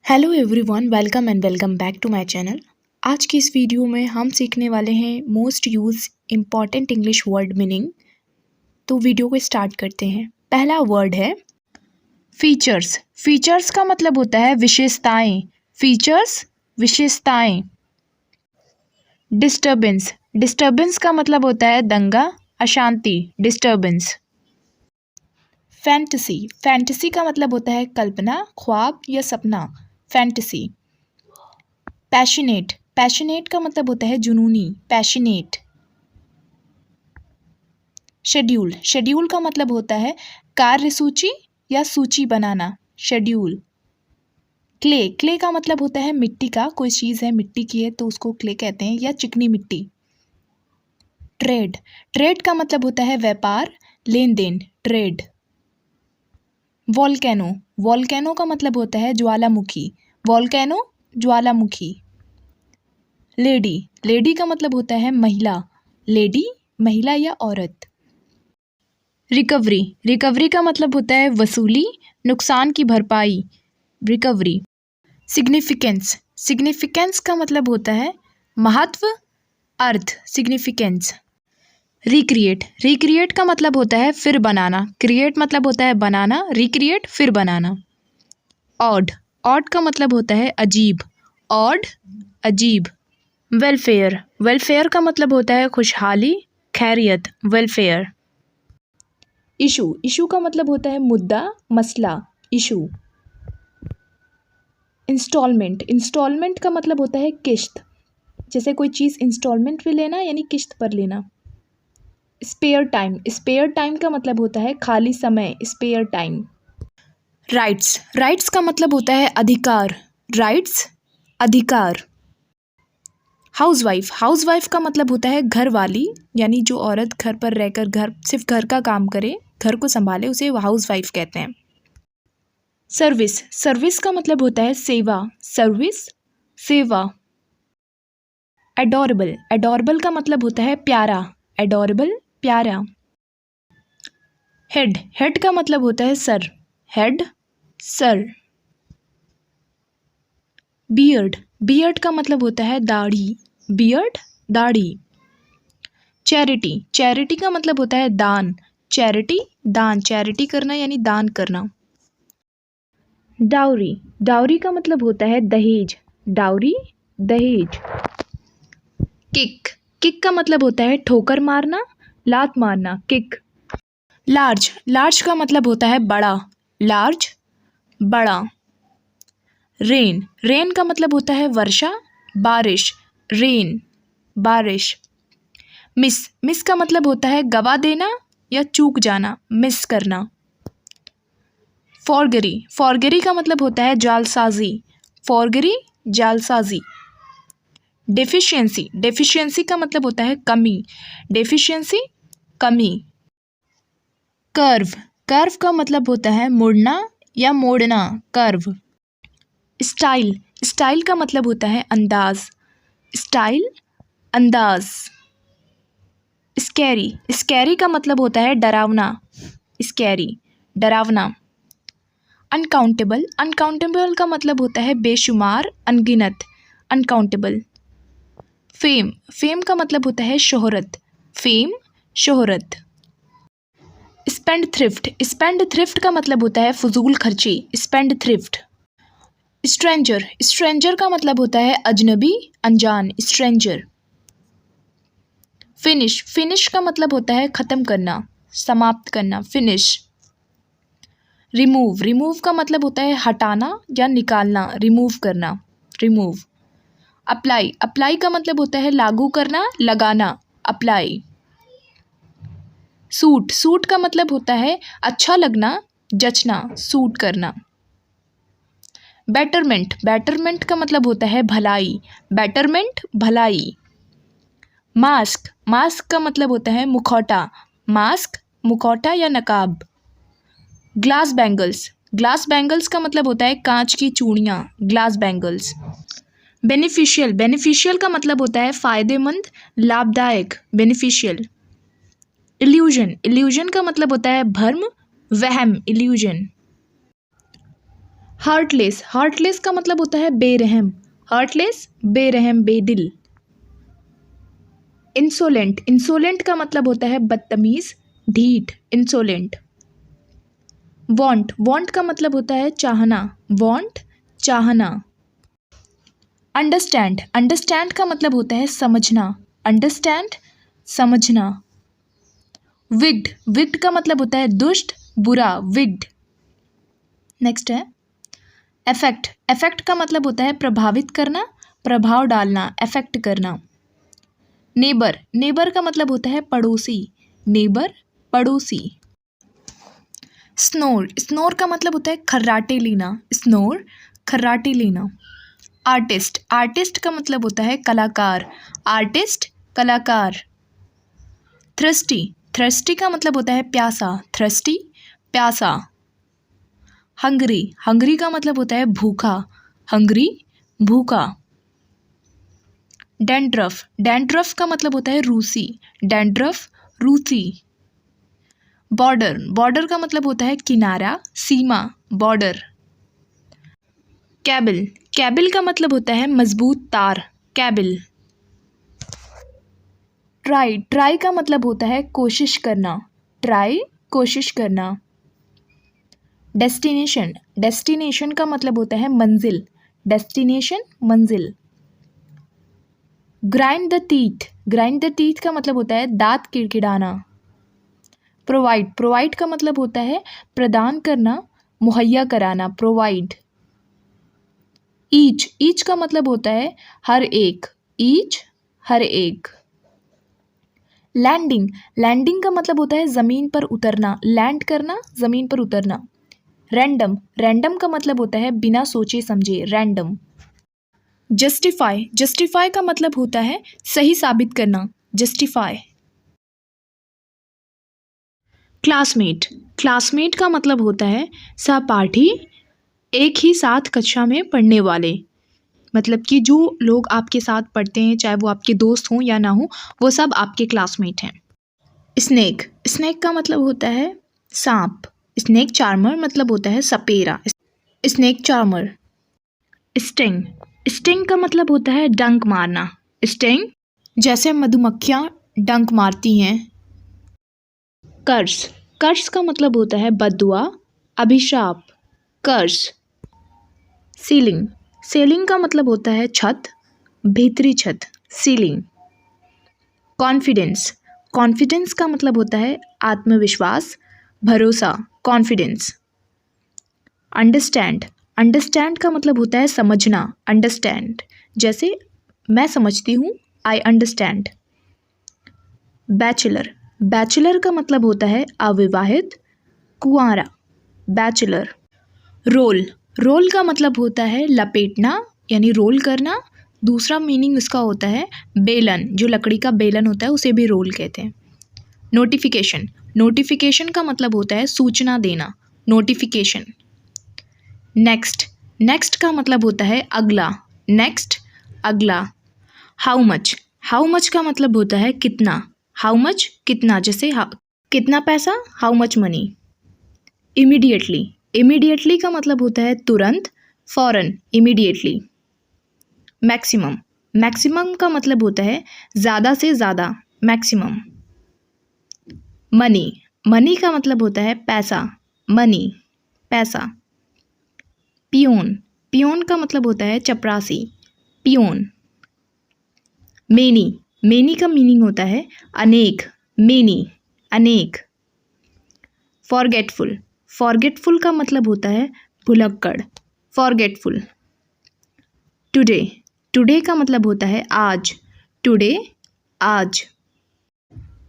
Hello everyone, welcome and welcome back to my channel. आज की इस वीडियो में हम सीखने वाले हैं most use important English word meaning. तो वीडियो को स्टार्ट करते हैं। पहला वर्ड है फीचर्स। फीचर्स का मतलब होता है विशेषताएं। फीचर्स विशेषताएं। डिस्टर्बेंस। डिस्टर्बेंस का मतलब होता है दंगा, अशांति, डिस्टर्बेंस। फैंटेसी। फैंटेसी का मतलब होता है कल्पना, ख्वाब या सपना, फैंटेसी। पैशनेट। पैशनेट का मतलब होता है जुनूनी, पैशनेट। शेड्यूल। शेड्यूल का मतलब होता है कार्यसूची या सूची बनाना, शेड्यूल। क्ले। क्ले का मतलब होता है मिट्टी का, कोई चीज़ है मिट्टी की है तो उसको क्ले कहते हैं, या चिकनी मिट्टी। ट्रेड। ट्रेड का मतलब होता है व्यापार, लेन देन, ट्रेड। वॉल्केनो। वॉल्केनो का मतलब होता है ज्वालामुखी, वॉल्केनो, ज्वालामुखी। लेडी। लेडी का मतलब होता है महिला, लेडी, महिला या औरत। रिकवरी। रिकवरी का मतलब होता है वसूली, नुकसान की भरपाई, रिकवरी। सिग्निफिकेंस। सिग्निफिकेंस का मतलब होता है महत्व, अर्थ, सिग्निफिकेंस। रिक्रिएट। रिक्रिएट का मतलब होता है फिर बनाना, क्रिएट मतलब होता है बनाना, रिक्रिएट फिर बनाना। ऑड। ऑड का मतलब होता है अजीब, ऑड, अजीब। वेलफेयर। वेलफेयर का मतलब होता है खुशहाली, खैरियत, वेलफेयर। इशू। इशू का मतलब होता है मुद्दा, मसला, इशू। इंस्टॉलमेंट। इंस्टॉलमेंट का मतलब होता है किश्त, जैसे कोई चीज़ इंस्टॉलमेंट में लेना यानी किश्त पर लेना। Spare time. स्पेयर टाइम का मतलब होता है खाली समय, स्पेयर टाइम। राइट्स। राइट्स का मतलब होता है अधिकार, राइट्स, अधिकार। हाउसवाइफ। हाउसवाइफ का मतलब होता है घर वाली, यानी जो औरत घर पर रहकर सिर्फ घर का काम करे, घर को संभाले, उसे हाउसवाइफ कहते हैं। सर्विस। सर्विस का मतलब होता है सेवा, सर्विस, सेवा। एडोरेबल। एडोरेबल का मतलब होता है प्यारा, एडोरेबल, प्यारा। हेड। हेड का मतलब होता है sir, head, sir. Beard. Beard का मतलब होता है दाढ़ी, बियर्ड, दाढ़ी। चैरिटी। चैरिटी का मतलब होता है दान, चैरिटी, दान, चैरिटी करना यानी दान करना। डाउरी। डाउरी का मतलब होता है दहेज, डाउरी, दहेज। किक। किक का मतलब होता है ठोकर मारना, लात मारना, किक। लार्ज। लार्ज का मतलब होता है बड़ा, लार्ज, बड़ा। रेन। रेन का मतलब होता है वर्षा, बारिश, रेन, बारिश। मिस। मिस का मतलब होता है गवा देना या चूक जाना, मिस करना। फॉरगरी। फॉरगरी का मतलब होता है जालसाजी, फॉरगरी, जालसाजी। डेफिशिएंसी। डेफिशिएंसी का मतलब होता है कमी, डेफिशिएंसी, कमी। कर्व। कर्व का मतलब होता है मुड़ना या मोड़ना, कर्व। स्टाइल। स्टाइल का मतलब होता है अंदाज, स्टाइल, अंदाज। स्कैरी। स्कैरी का मतलब होता है डरावना, स्कैरी, डरावना। अनकाउंटेबल। अनकाउंटेबल का मतलब होता है बेशुमार, अनगिनत, अनकाउंटेबल। फेम। फेम का मतलब होता है शोहरत, फेम, शोहरत। Spend thrift. स्पेंड थ्रिफ्ट का मतलब होता है फजूल खर्ची, स्पेंड थ्रिफ्ट। स्ट्रेंजर। स्ट्रेंजर का मतलब होता है अजनबी, अनजान, स्ट्रेंजर। फिनिश। फिनिश का मतलब होता है ख़त्म करना, समाप्त करना, फिनिश। रिमूव। रिमूव का मतलब होता है हटाना या निकालना, रिमूव करना, रिमूव। अप्लाई। अप्लाई का मतलब होता है लागू करना, लगाना, अप्लाई। सूट। सूट का मतलब होता है अच्छा लगना, जचना, सूट करना। बेटरमेंट। बेटरमेंट का मतलब होता है भलाई, बेटरमेंट, भलाई। मास्क। मास्क का मतलब होता है मुखौटा, मास्क, मुखौटा या नकाब। Glass bangles. ग्लास बैंगल्स का मतलब होता है कांच की चूड़ियाँ, ग्लास बैंगल्स। बेनिफिशियल। बेनिफिशियल का मतलब होता है फ़ायदेमंद, लाभदायक, बेनिफिशियल। इल्यूजन। इल्यूजन का मतलब होता है भ्रम, वहम, इल्यूजन। हार्टलेस, हार्टलेस का मतलब होता है बेरहम, हार्टलेस बेरहम बेदिल। इंसोलेंट, इंसोलेंट का मतलब होता है बदतमीज ढीठ, इंसोलेंट। वांट, वांट का मतलब होता है चाहना, वांट चाहना। अंडरस्टैंड, अंडरस्टैंड का मतलब होता है समझना, अंडरस्टैंड समझना। विग्ड, विग्ड का मतलब होता है दुष्ट बुरा, विग्ड। नेक्स्ट है अफेक्ट, अफेक्ट का मतलब होता है प्रभावित करना, प्रभाव डालना, अफेक्ट करना। नेबर, नेबर का मतलब होता है पड़ोसी, नेबर पड़ोसी। स्नोर, स्नोर का मतलब होता है खर्राटे लेना, स्नोर खर्राटे लेना। आर्टिस्ट, आर्टिस्ट का मतलब होता है कलाकार, आर्टिस्ट कलाकार। थ्रस्टी, थ्रस्टी का मतलब होता है प्यासा, थ्रस्टी प्यासा। हंगरी, हंगरी का मतलब होता है भूखा, हंगरी भूखा। डैंड्रफ, डैंड्रफ का मतलब होता है रूसी, डैंड्रफ रूसी। बॉर्डर, बॉर्डर का मतलब होता है किनारा, सीमा, बॉर्डर। कैबिल, कैबिल का मतलब होता है मजबूत तार, कैबिल। ट्राई, ट्राई का मतलब होता है कोशिश करना, ट्राई कोशिश करना। डेस्टिनेशन, डेस्टिनेशन का मतलब होता है मंजिल, डेस्टिनेशन मंजिल। Grind the teeth, grind the teeth का मतलब होता है दांत किड़किड़ाना। प्रोवाइड, प्रोवाइड का मतलब होता है प्रदान करना, मुहैया कराना, प्रोवाइड। ईच, ईच का मतलब होता है हर एक, ईच हर एक। लैंडिंग, लैंडिंग का मतलब होता है ज़मीन पर उतरना, लैंड करना, ज़मीन पर उतरना। रैंडम, रैंडम का मतलब होता है बिना सोचे समझे, रैंडम। जस्टिफाई, जस्टिफाई का मतलब होता है सही साबित करना, जस्टिफाई। क्लासमेट, क्लासमेट का मतलब होता है सहपाठी, एक ही साथ कक्षा में पढ़ने वाले, मतलब कि जो लोग आपके साथ पढ़ते हैं चाहे वो आपके दोस्त हों या ना हो, वो सब आपके क्लासमेट हैं। स्नेक, स्नेक का मतलब होता है सांप, स्नेक चार्मर मतलब होता है सपेरा, स्नेक चार्मर। स्टिंग, स्टिंग का मतलब होता है डंक मारना, स्टिंग जैसे मधुमक्खियाँ डंक मारती हैं। कर्स, कर्स का मतलब होता है बद्दुआ, अभिशाप, कर्स। सीलिंग, सीलिंग का मतलब होता है छत, भीतरी छत, सीलिंग। कॉन्फिडेंस, कॉन्फिडेंस का मतलब होता है आत्मविश्वास, भरोसा, कॉन्फिडेंस। अंडरस्टैंड, अंडरस्टैंड का मतलब होता है समझना, अंडरस्टैंड जैसे मैं समझती हूँ, आई अंडरस्टैंड। बैचलर, बैचलर का मतलब होता है अविवाहित, कुंवारा, बैचलर। रोल, रोल का मतलब होता है लपेटना यानी रोल करना, दूसरा मीनिंग उसका होता है बेलन, जो लकड़ी का बेलन होता है उसे भी रोल कहते हैं। नोटिफिकेशन, नोटिफिकेशन का मतलब होता है सूचना देना, नोटिफिकेशन। नेक्स्ट, नेक्स्ट का मतलब होता है अगला, नेक्स्ट अगला। हाउ मच, हाउ मच का मतलब होता है कितना, हाउ मच कितना, जैसे कितना पैसा, how much money. Immediately, immediately का मतलब होता है तुरंत, फौरन, इमीडिएटली। मैक्सिमम, मैक्सिमम का मतलब होता है ज़्यादा से ज़्यादा, मैक्सिमम। मनी, मनी का मतलब होता है पैसा, मनी पैसा। पियोन, पियोन का मतलब होता है चपरासी, पियोन। मेनी, मेनी का मीनिंग होता है अनेक, मेनी अनेक। फॉरगेटफुल, फॉरगेटफुल का मतलब होता है भुलक्कड़, फॉरगेटफुल। टुडे, टुडे का मतलब होता है आज, टुडे आज।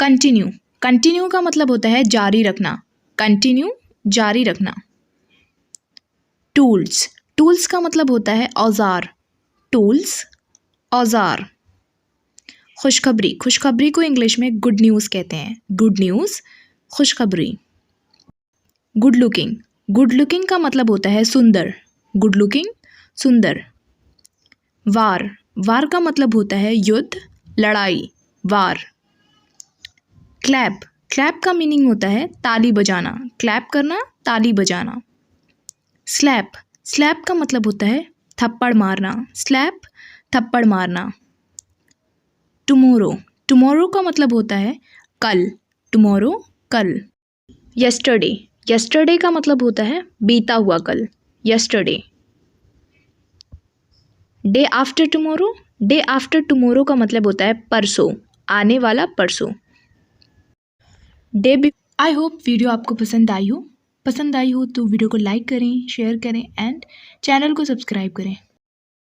कंटिन्यू, कंटिन्यू का मतलब होता है जारी रखना, कंटिन्यू जारी रखना। टूल्स, टूल्स का मतलब होता है औजार, टूल्स औजार। खुशखबरी, खुशखबरी को इंग्लिश में गुड न्यूज़ कहते हैं, गुड न्यूज़ खुशखबरी। गुड लुकिंग, गुड लुकिंग का मतलब होता है सुंदर, गुड लुकिंग सुंदर। वार, वार का मतलब होता है युद्ध, लड़ाई, वार। क्लैप, क्लैप का मीनिंग होता है ताली बजाना, क्लैप करना, ताली बजाना। स्लैप, स्लैप का मतलब होता है थप्पड़ मारना, स्लैप थप्पड़ मारना। टुमारो, टुमारो का मतलब होता है कल, टुमारो कल। यस्टरडे, यस्टरडे का मतलब होता है बीता हुआ कल, yesterday. Day after tomorrow, day after tomorrow का मतलब होता है परसों, आने वाला परसों। डे, आई होप वीडियो आपको पसंद आई हो तो वीडियो को लाइक करें, शेयर करें एंड चैनल को सब्सक्राइब करें।